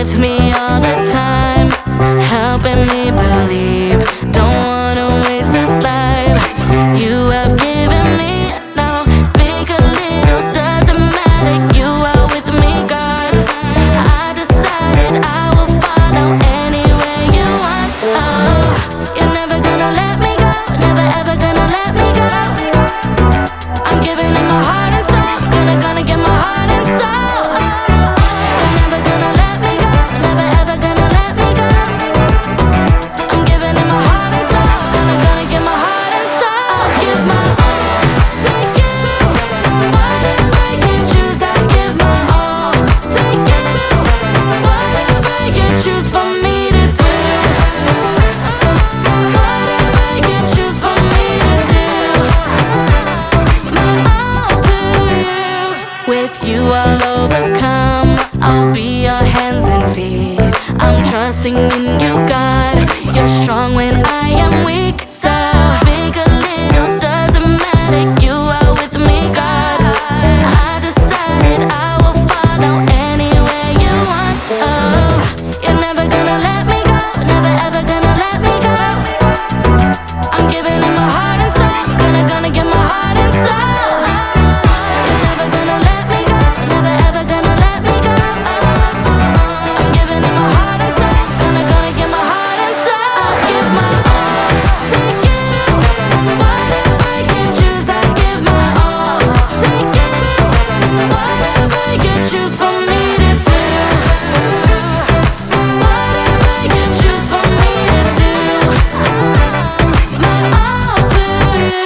with me all the time, helping me believe. Don't wanna waste this life you have given me. No, big or little, doesn't matter. You are with me, God. I decided I will follow anywhere you want. Oh, you're never gonna let me go, never ever gonna let me go. I'm giving it my heart and soul, gonna give my heart and soul. You're never gonna let me go, never ever gonna let me go. I'm giving it my heart and soul, gonna give my heart and soul. I'll give my all to you, whatever you choose. I'll give my all to you, whatever you choose for me to do. Whatever you choose for me to do. My all to you. With you I'll overcome, I'll be your hands and feet. I'm trusting in you, God. You're strong when I am weak. So big or little, doesn't matter. You are with me, God. I decided I will follow anywhere you want. Oh, you're never gonna let me go, never ever gonna let me go. I'm giving it my heart and soul, gonna give my heart and soul. You're never gonna let me go, never ever gonna let me go. I'm giving it my heart and soul, gonna give my heart and soul. I'll give my all to you, whatever you choose. I'll give my all to you, whatever you choose for me to do. Whatever you choose for me to do. My all to you.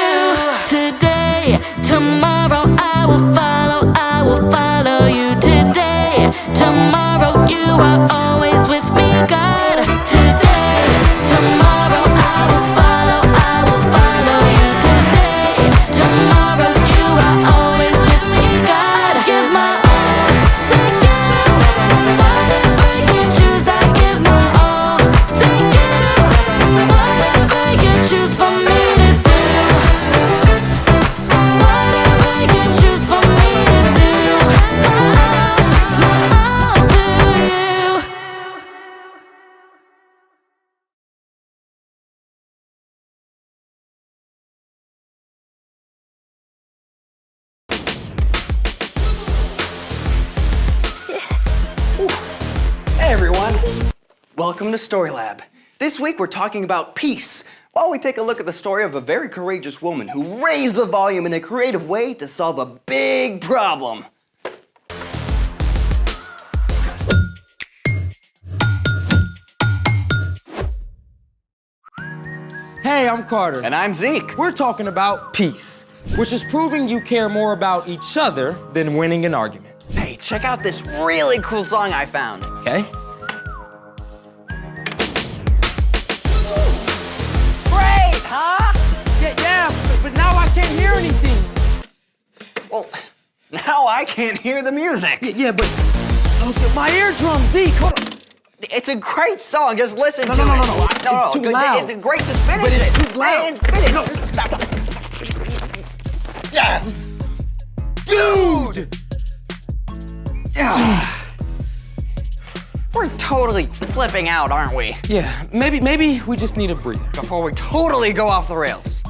Today, tomorrow I will follow you. Today, tomorrow you are always with me, God. Today, tomorrow I will follow you. Today, tomorrow you are always with me, God. Give my all to you, whatever you choose. I give my all to you, whatever you choose for me to do. Whatever you choose for me to do. My all to you. Hey everyone! Welcome to Story Lab. This week we're talking about peace, while we take a look at the story of a very courageous woman who raised the volume in a creative way to solve a big problem. Hey, I'm Carter. And I'm Zeke. We're talking about peace, which is proving you care more about each other than winning an argument. Hey, check out this really cool song I found. Okay? Great, huh? Yeah, but now I can't hear anything. Well, now I can't hear the music. Yeah, but okay, my eardrum, Zeke. Hold on. It's a great song. Just listen to it. No. It's too loud. It's great. Just finish But it's it. too loud. Hey, finish. No. Just stop. Yeah. Dude! Yeah. We're totally flipping out, aren't we? Yeah, maybe we just need a breather. Before we totally go off the rails.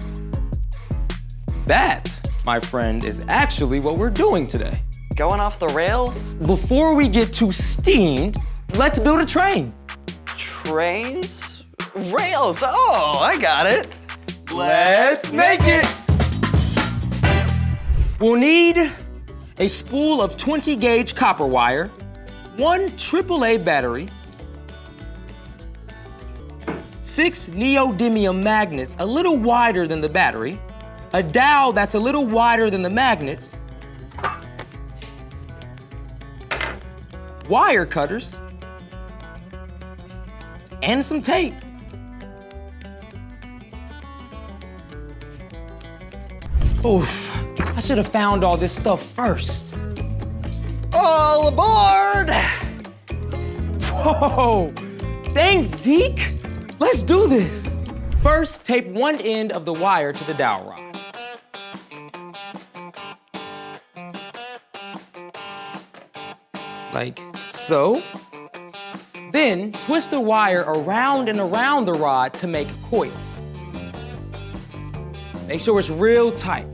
That, my friend, is actually what we're doing today. Going off the rails? Before we get too steamed, let's build a train. Trains? Rails. Oh, I got it. Let's make it! We'll need a spool of 20-gauge copper wire, one AAA battery, 6 neodymium magnets a little wider than the battery, a dowel that's a little wider than the magnets, wire cutters, and some tape. Oof, I should have found all this stuff first. All aboard! Whoa, thanks, Zeke. Let's do this. First, tape one end of the wire to the dowel rod. Like so. Then twist the wire around and around the rod to make coils. Make sure it's real tight.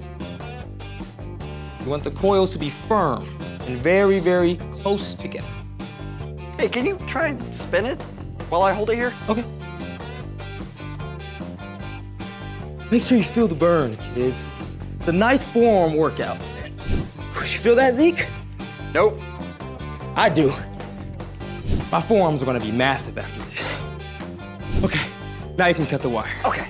You want the coils to be firm and very, very close together. Hey, can you try and spin it while I hold it here? Okay. Make sure you feel the burn, kids. It's a nice forearm workout. You feel that, Zeke? Nope. I do. My forearms are gonna be massive after this. Okay, now you can cut the wire. Okay.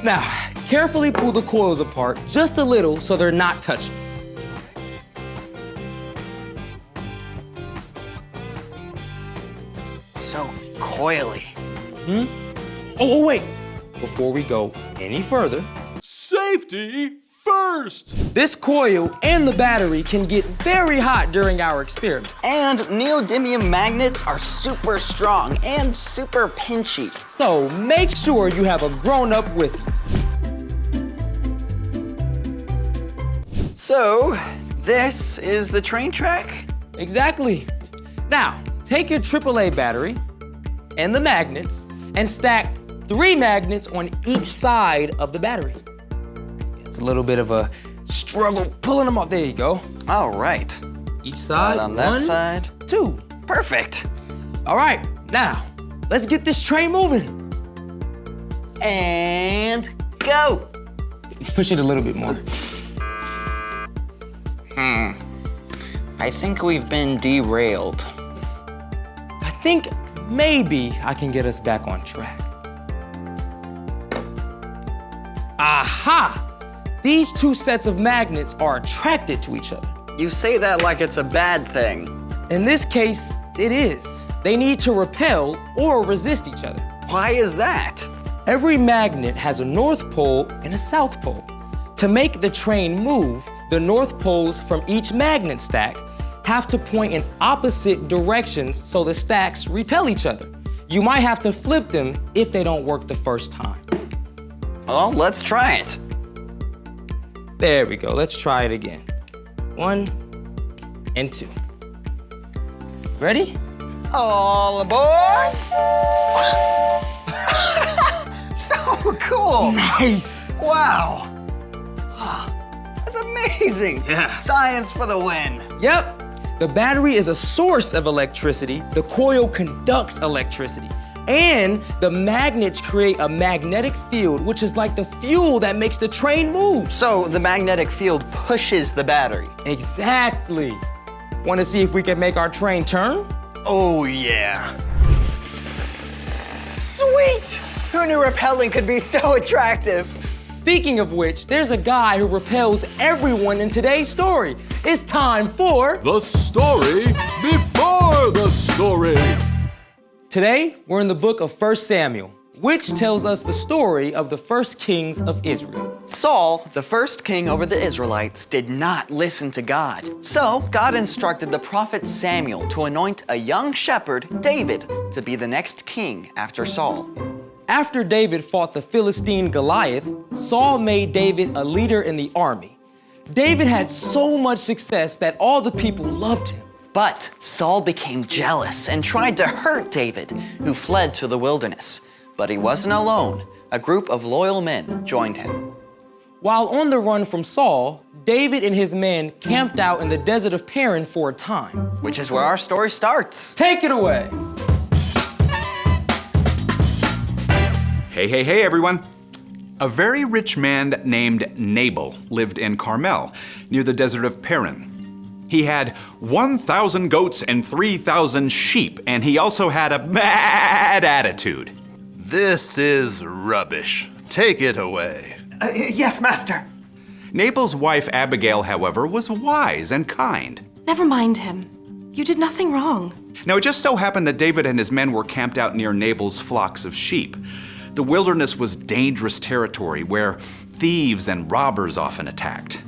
Now, carefully pull the coils apart just a little so they're not touching. So coily. Oh, wait. Before we go any further, Safety first! this coil and the battery can get very hot during our experiment. And neodymium magnets are super strong and super pinchy. So make sure you have a grown-up with you. So, this is the train track? Exactly. Now, take your AAA battery and the magnets and stack 3 magnets on each side of the battery. It's a little bit of a struggle pulling them off. There you go. All right. Each side, on that 1, side. 2. Perfect. All right, now, let's get this train moving. And go. Push it a little bit more. I think we've been derailed. I think maybe I can get us back on track. Aha! These 2 sets of magnets are attracted to each other. You say that like it's a bad thing. In this case, it is. They need to repel or resist each other. Why is that? Every magnet has a north pole and a south pole. To make the train move, the north poles from each magnet stack have to point in opposite directions so the stacks repel each other. You might have to flip them if they don't work the first time. Well, let's try it. There we go, let's try it again. 1 and 2. Ready? All aboard! So cool! Nice! Wow! That's amazing! Yeah. Science for the win! Yep. The battery is a source of electricity. The coil conducts electricity. And the magnets create a magnetic field, which is like the fuel that makes the train move. So the magnetic field pushes the battery. Exactly. Want to see if we can make our train turn? Oh, yeah. Sweet! Who knew repelling could be so attractive? Speaking of which, there's a guy who repels everyone in today's story. It's time for... The story before the story. Today, we're in the book of 1 Samuel, which tells us the story of the first kings of Israel. Saul, the first king over the Israelites, did not listen to God. So God instructed the prophet Samuel to anoint a young shepherd, David, to be the next king after Saul. After David fought the Philistine Goliath, Saul made David a leader in the army. David had so much success that all the people loved him. But Saul became jealous and tried to hurt David, who fled to the wilderness. But he wasn't alone. A group of loyal men joined him. While on the run from Saul, David and his men camped out in the desert of Paran for a time. Which is where our story starts. Take it away. Hey, everyone. A very rich man named Nabal lived in Carmel, near the desert of Paran. He had 1,000 goats and 3,000 sheep, and he also had a bad attitude. This is rubbish. Take it away. Yes, master. Nabal's wife Abigail, however, was wise and kind. Never mind him. You did nothing wrong. Now, it just so happened that David and his men were camped out near Nabal's flocks of sheep. The wilderness was dangerous territory where thieves and robbers often attacked.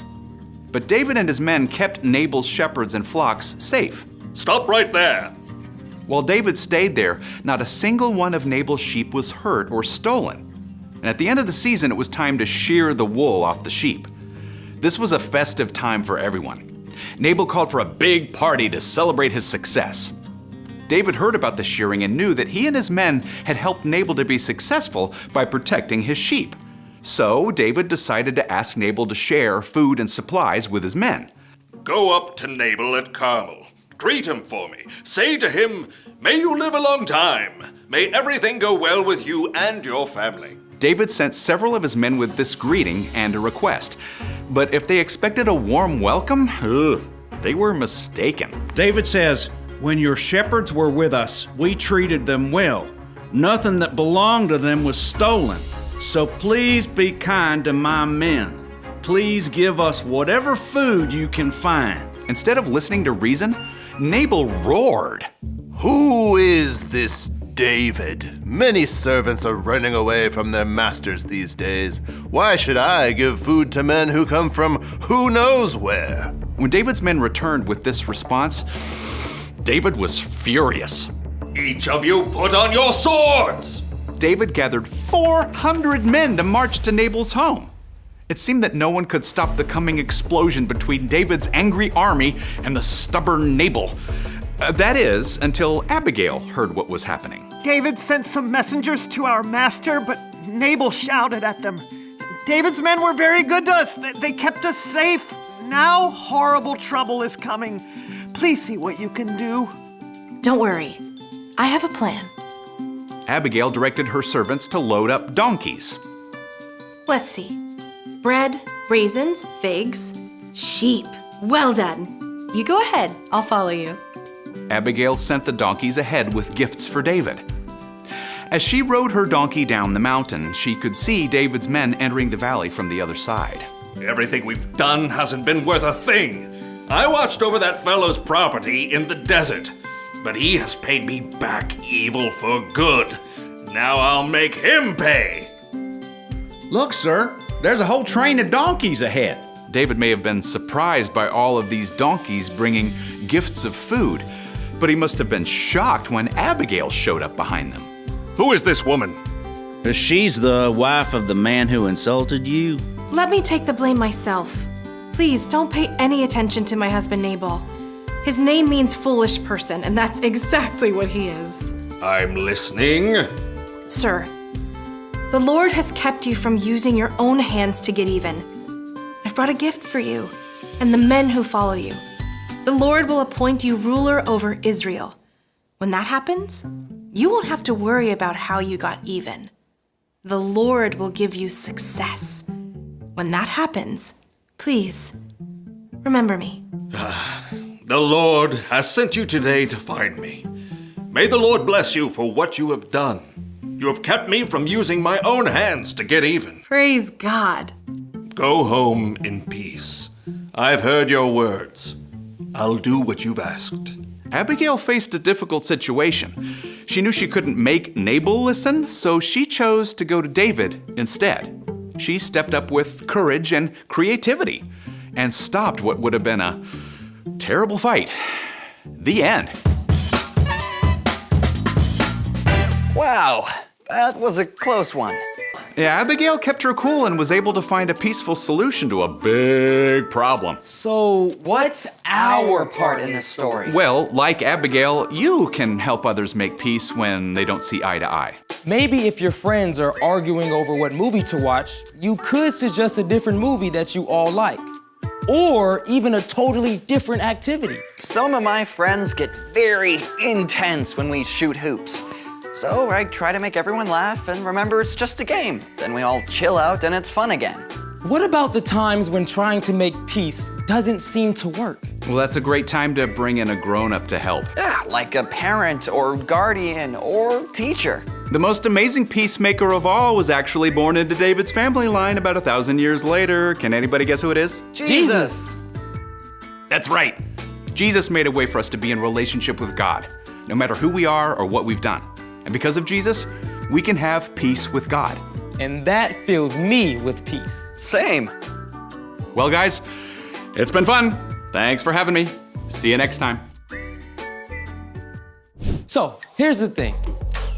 But David and his men kept Nabal's shepherds and flocks safe. Stop right there. While David stayed there, not a single one of Nabal's sheep was hurt or stolen. And at the end of the season, it was time to shear the wool off the sheep. This was a festive time for everyone. Nabal called for a big party to celebrate his success. David heard about the shearing and knew that he and his men had helped Nabal to be successful by protecting his sheep. So David decided to ask Nabal to share food and supplies with his men. Go up to Nabal at Carmel. Greet him for me. Say to him, may you live a long time. May everything go well with you and your family. David sent several of his men with this greeting and a request. But if they expected a warm welcome, they were mistaken. David says, when your shepherds were with us, we treated them well. Nothing that belonged to them was stolen. So please be kind to my men. Please give us whatever food you can find. Instead of listening to reason, Nabal roared. Who is this David? Many servants are running away from their masters these days. Why should I give food to men who come from who knows where? When David's men returned with this response, David was furious. Each of you put on your swords! David gathered 400 men to march to Nabal's home. It seemed that no one could stop the coming explosion between David's angry army and the stubborn Nabal. That is, until Abigail heard what was happening. David sent some messengers to our master, but Nabal shouted at them. David's men were very good to us. They kept us safe. Now horrible trouble is coming. Please see what you can do. Don't worry. I have a plan. Abigail directed her servants to load up donkeys. Let's see. Bread, raisins, figs, sheep. Well done. You go ahead. I'll follow you. Abigail sent the donkeys ahead with gifts for David. As she rode her donkey down the mountain, she could see David's men entering the valley from the other side. Everything we've done hasn't been worth a thing. I watched over that fellow's property in the desert, but he has paid me back evil for good. Now I'll make him pay. Look, sir, there's a whole train of donkeys ahead. David may have been surprised by all of these donkeys bringing gifts of food, but he must have been shocked when Abigail showed up behind them. Who is this woman? She's the wife of the man who insulted you. Let me take the blame myself. Please don't pay any attention to my husband Nabal. His name means foolish person, and that's exactly what he is. I'm listening. Sir, the Lord has kept you from using your own hands to get even. I've brought a gift for you and the men who follow you. The Lord will appoint you ruler over Israel. When that happens, you won't have to worry about how you got even. The Lord will give you success. When that happens, please, remember me. The Lord has sent you today to find me. May the Lord bless you for what you have done. You have kept me from using my own hands to get even. Praise God. Go home in peace. I've heard your words. I'll do what you've asked. Abigail faced a difficult situation. She knew she couldn't make Nabal listen, so she chose to go to David instead. She stepped up with courage and creativity and stopped what would have been a terrible fight. The end. Wow, that was a close one. Yeah, Abigail kept her cool and was able to find a peaceful solution to a big problem. So, What's our part in this story? Well, like Abigail, you can help others make peace when they don't see eye to eye. maybe if your friends are arguing over what movie to watch, you could suggest a different movie that you all like. Or even a totally different activity. Some of my friends get very intense when we shoot hoops. So I try to make everyone laugh and remember it's just a game. Then we all chill out and it's fun again. What about the times when trying to make peace doesn't seem to work? Well, that's a great time to bring in a grown-up to help. Yeah, like a parent or guardian or teacher. The most amazing peacemaker of all was actually born into David's family line about 1,000 years later. Can anybody guess who it is? Jesus! That's right. Jesus made a way for us to be in relationship with God, no matter who we are or what we've done. And because of Jesus, we can have peace with God. And that fills me with peace. Same. Well, guys, it's been fun. Thanks for having me. See you next time. So, here's the thing.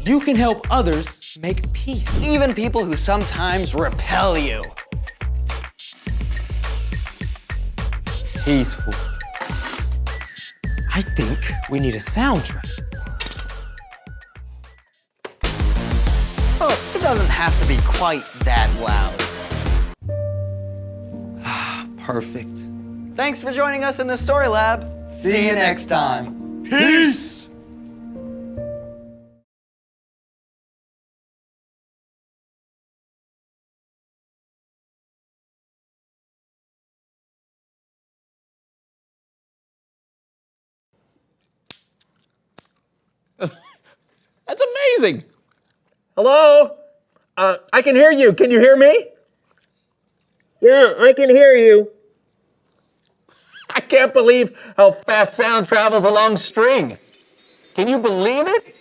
You can help others make peace. Even people who sometimes repel you. Peaceful. I think we need a soundtrack. Oh, it doesn't have to be quite that loud. Perfect. Thanks for joining us in the Story Lab. See you next time. Peace! That's amazing. Hello? I can hear you. Can you hear me? Yeah, I can hear you. I can't believe how fast sound travels along string. Can you believe it?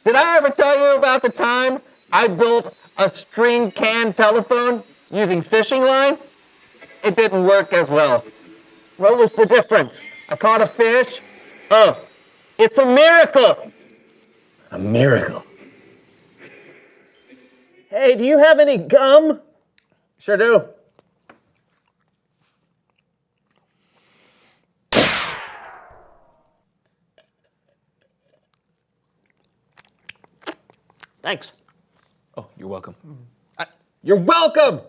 Did I ever tell you about the time I built a string can telephone using fishing line? It didn't work as well. What was the difference? I caught a fish. Oh, it's a miracle. A miracle. Hey, do you have any gum? Sure do. Thanks. Oh, you're welcome. You're welcome!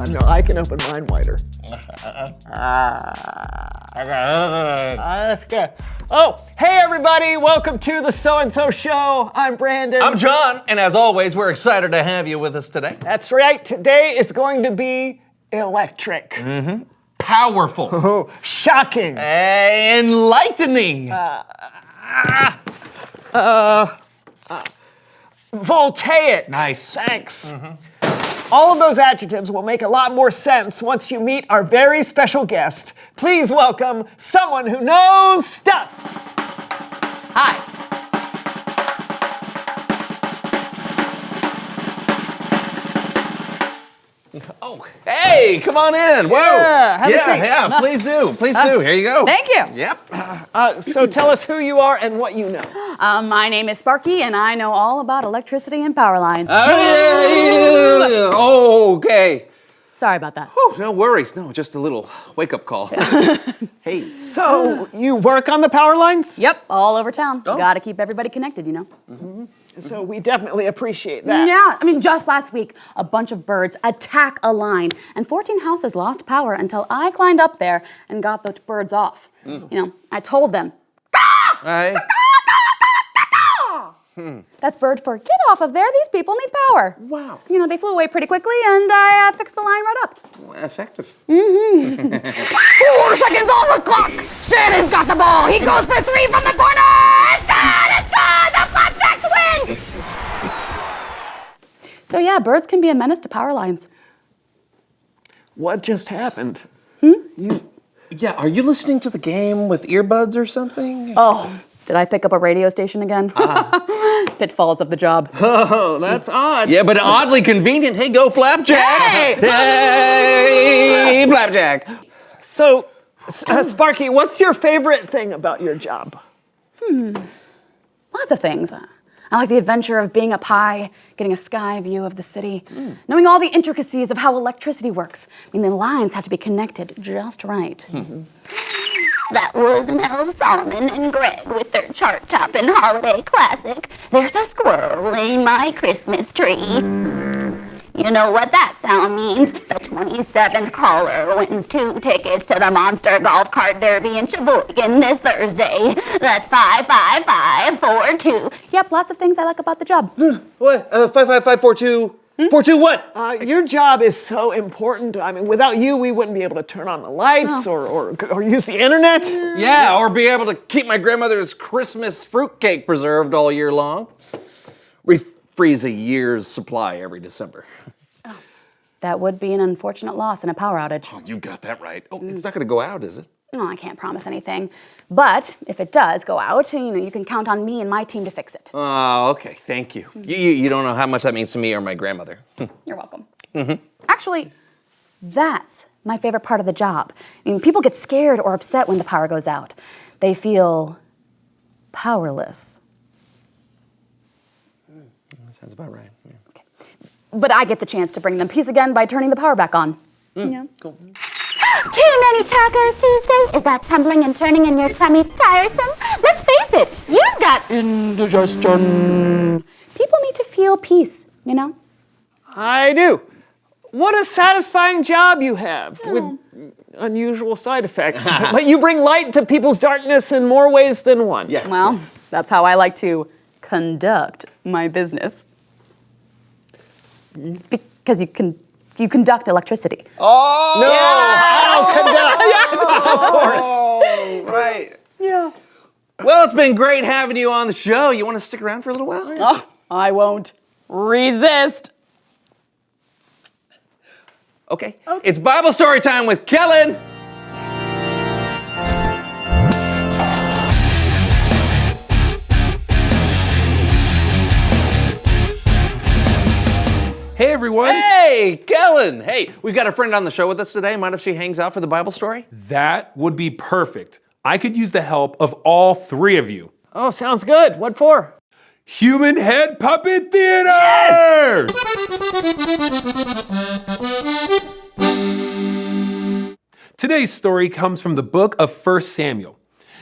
No, I can open mine wider. Oh, hey everybody, welcome to the So-and-So Show. I'm Brandon. I'm John, and as always, we're excited to have you with us today. That's right, today is going to be electric. Powerful. Oh, shocking. Enlightening. Voltaic. Nice. Thanks. All of those adjectives will make a lot more sense once you meet our very special guest. Please welcome someone who knows stuff. Hi. Oh, hey, come on in. Whoa. Yeah, have a seat. Yeah, please do. Please do. Here you go. Thank you. Yep. So tell us who you are and what you know. My name is Sparky, and I know all about electricity and power lines. Okay. Sorry about that. Whew, no worries. No, just a little wake-up call. Hey. So you work on the power lines? Yep, all over town. Gotta keep everybody connected, you know? So we definitely appreciate that. Yeah, I mean, just last week, a bunch of birds attack a line, and 14 houses lost power until I climbed up there and got the birds off. You know, I told them, Hey. that's bird for get off of there, these people need power. Wow. You know, they flew away pretty quickly, and I fixed the line right up. Effective. 4 seconds off the clock! Shannon's got the ball! He goes for 3 from the corner! It's good! It's good! The Flapjacks win! So yeah, birds can be a menace to power lines. What just happened? Yeah, are you listening to the game with earbuds or something? Oh, did I pick up a radio station again? Pitfalls of the job. Oh, that's odd. Yeah, but oddly convenient. Hey, go Flapjacks! Hey! Hey, Flapjack! So, Sparky, what's your favorite thing about your job? Lots of things. I like the adventure of being up high, getting a sky view of the city, knowing all the intricacies of how electricity works. I mean, the lines have to be connected just right. That was Mel, Solomon, and Greg with their chart-topping holiday classic, There's a Squirrel in My Christmas Tree. You know what that sound means. The 27th caller wins 2 tickets to the Monster Golf Cart Derby in Sheboygan this Thursday. That's 55542. Yep, lots of things I like about the job. What? 55542. 42 what? Your job is so important. I mean, without you, we wouldn't be able to turn on the lights or use the internet. Yeah, or be able to keep my grandmother's Christmas fruitcake preserved all year long. We freeze a year's supply every December. That would be an unfortunate loss in a power outage. Oh, you got that right. Oh, it's not going to go out, is it? Oh, I can't promise anything. But if it does go out, you can count on me and my team to fix it. Oh, okay. Thank you. You don't know how much that means to me or my grandmother. You're welcome. Actually, that's my favorite part of the job. I mean, people get scared or upset when the power goes out. They feel powerless. sounds about right. Yeah. Okay. But I get the chance to bring them peace again by turning the power back on. Yeah. Cool. Too many tacos Tuesday? Is that tumbling and turning in your tummy tiresome? Let's face it, you've got indigestion. People need to feel peace, you know? I do. What a satisfying job you have with unusual side effects. But you bring light to people's darkness in more ways than one. Yeah. Well, that's how I like to conduct my business. Because you conduct electricity. Oh, right. Yeah. Well, it's been great having you on the show. You want to stick around for a little while? Oh, I won't resist. Okay. It's Bible story time with Kellen. Hey, everyone. Hey, Kellen. Hey, we've got a friend on the show with us today. Mind if she hangs out for the Bible story? That would be perfect. I could use the help of all three of you. Oh, sounds good. What for? Human Head Puppet Theater! Today's story comes from the book of 1 Samuel.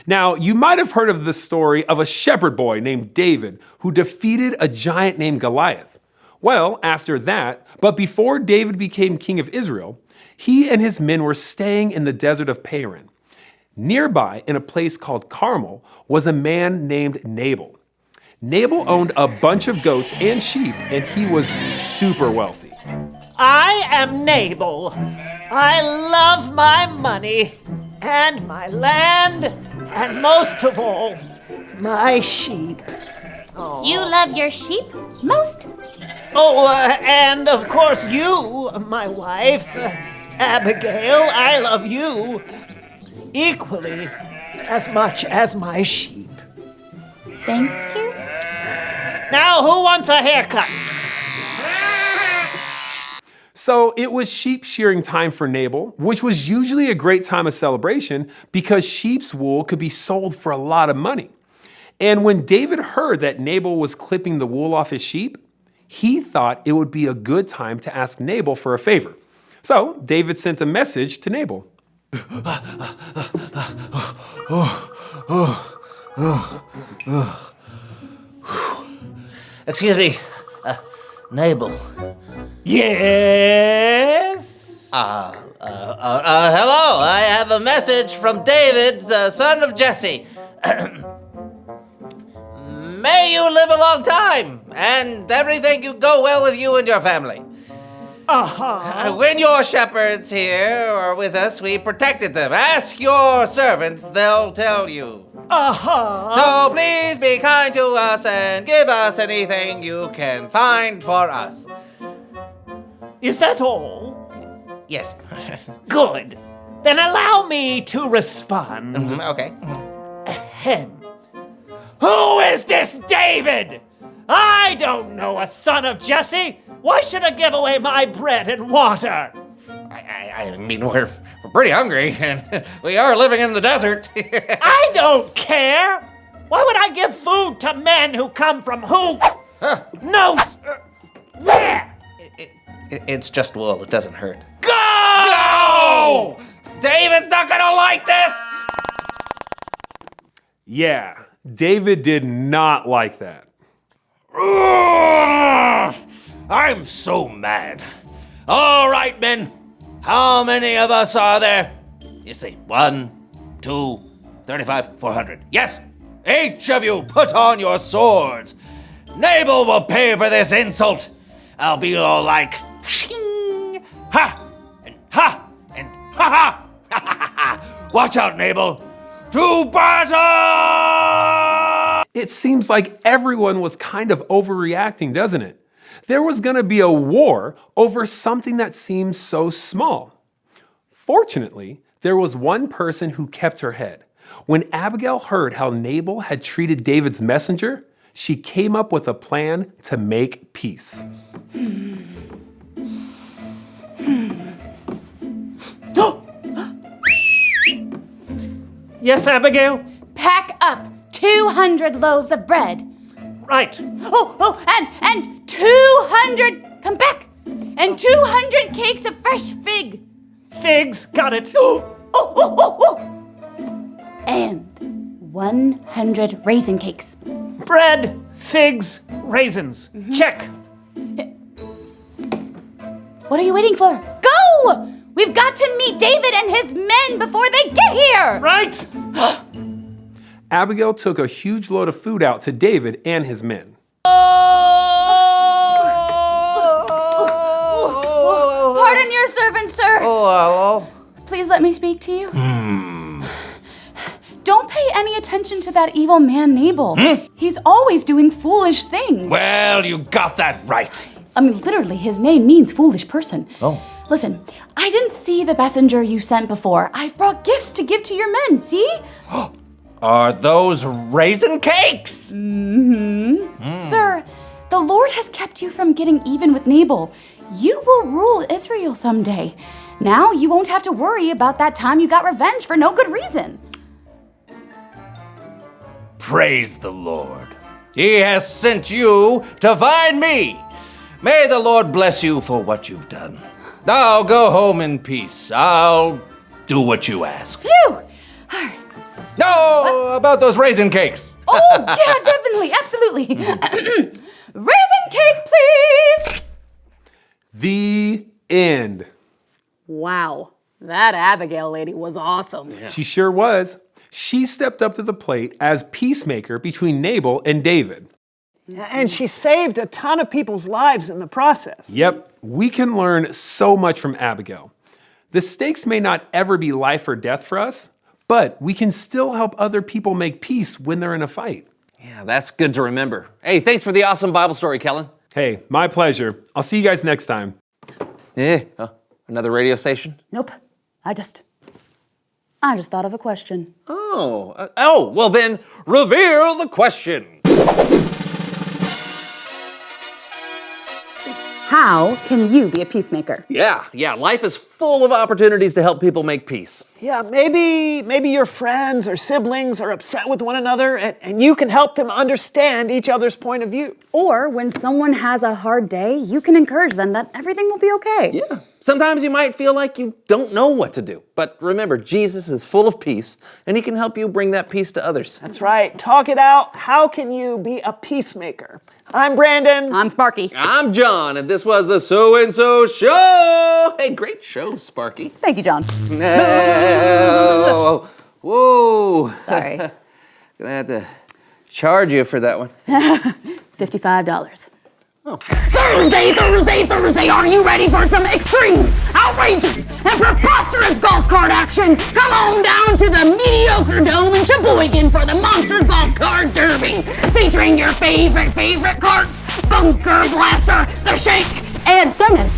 Now, you might have heard of the story of a shepherd boy named David who defeated a giant named Goliath. Well, after that, but before David became king of Israel, he and his men were staying in the desert of Paran. Nearby, in a place called Carmel, was a man named Nabal. Nabal owned a bunch of goats and sheep, and he was super wealthy. I am Nabal. I love my money and my land and most of all, my sheep. You love your sheep most? Oh, and of course you, my wife, Abigail, I love you equally as much as my sheep. Thank you. Now, who wants a haircut? So it was sheep shearing time for Nabal, which was usually a great time of celebration because sheep's wool could be sold for a lot of money. And when David heard that Nabal was clipping the wool off his sheep, he thought it would be a good time to ask Nabal for a favor. So David sent a message to Nabal. Excuse me, Nabal. Yes? Hello, I have a message from David, the son of Jesse. May you live a long time, and everything go well with you and your family. When your shepherds here are with us, we protected them. Ask your servants, they'll tell you. So please be kind to us and give us anything you can find for us. Is that all? Yes. Good. Then allow me to respond. Okay. Ahem. Who is this David? I don't know a son of Jesse. Why should I give away my bread and water? I mean, we're pretty hungry, and we are living in the desert. I don't care. Why would I give food to men who come from who? Where? It's just wool. It doesn't hurt. Go! David's not gonna like this! Yeah, David did not like that. I'm so mad. All right, men. How many of us are there? You see, 1, 2, 35, 400. Yes, each of you put on your swords. Nabal will pay for this insult. I'll be all like, shing, ha, and ha, and ha ha, ha ha ha. Watch out, Nabal. To battle! It seems like everyone was kind of overreacting, doesn't it? There was going to be a war over something that seems so small. Fortunately, there was one person who kept her head. When Abigail heard how Nabal had treated David's messenger, she came up with a plan to make peace. Yes, Abigail? Pack up 200 loaves of bread. Right. And 200, come back, and 200 cakes of fresh fig. Figs, got it. And 100 raisin cakes. Bread, figs, raisins. Check. What are you waiting for? Go! We've got to meet David and his men before they get here! Right! Abigail took a huge load of food out to David and his men. Pardon your servant, sir. Oh, hello. Please let me speak to you. Don't pay any attention to that evil man, Nabal. He's always doing foolish things. Well, you got that right. I mean, literally, his name means foolish person. Oh. Listen, I didn't see the messenger you sent before. I've brought gifts to give to your men, see? Are those raisin cakes? Sir, the Lord has kept you from getting even with Nabal. You will rule Israel someday. Now you won't have to worry about that time you got revenge for no good reason. Praise the Lord. He has sent you to find me. May the Lord bless you for what you've done. Now go home in peace. I'll do what you ask. Phew! All right. No, about those raisin cakes. Oh, yeah, definitely, absolutely. Raisin cake, please! The end. Wow, that Abigail lady was awesome. She sure was. She stepped up to the plate as peacemaker between Nabal and David. And she saved a ton of people's lives in the process. Yep, we can learn so much from Abigail. The stakes may not ever be life or death for us, but we can still help other people make peace when they're in a fight. Yeah, that's good to remember. Hey, thanks for the awesome Bible story, Kellen. Hey, my pleasure. I'll see you guys next time. Another radio station? Nope, I just thought of a question. Well then, reveal the question. How can you be a peacemaker? Yeah, life is full of opportunities to help people make peace. Yeah, maybe your friends or siblings are upset with one another and you can help them understand each other's point of view. Or when someone has a hard day, you can encourage them that everything will be okay. Yeah. Sometimes you might feel like you don't know what to do. But remember, Jesus is full of peace, and he can help you bring that peace to others. That's right. Talk it out. How can you be a peacemaker? I'm Brandon. I'm Sparky. I'm John, and this was the So-and-So Show. Hey, great show, Sparky. Thank you, John. Whoa. Sorry. Gonna have to charge you for that one. $55. Thursday, are you ready for some extreme, outrageous, and preposterous golf cart action? Come on down to the Mediocre Dome in Sheboygan for the Monster Golf Cart Derby, featuring your favorite carts, Bunker Blaster, The Shake, and Dennis.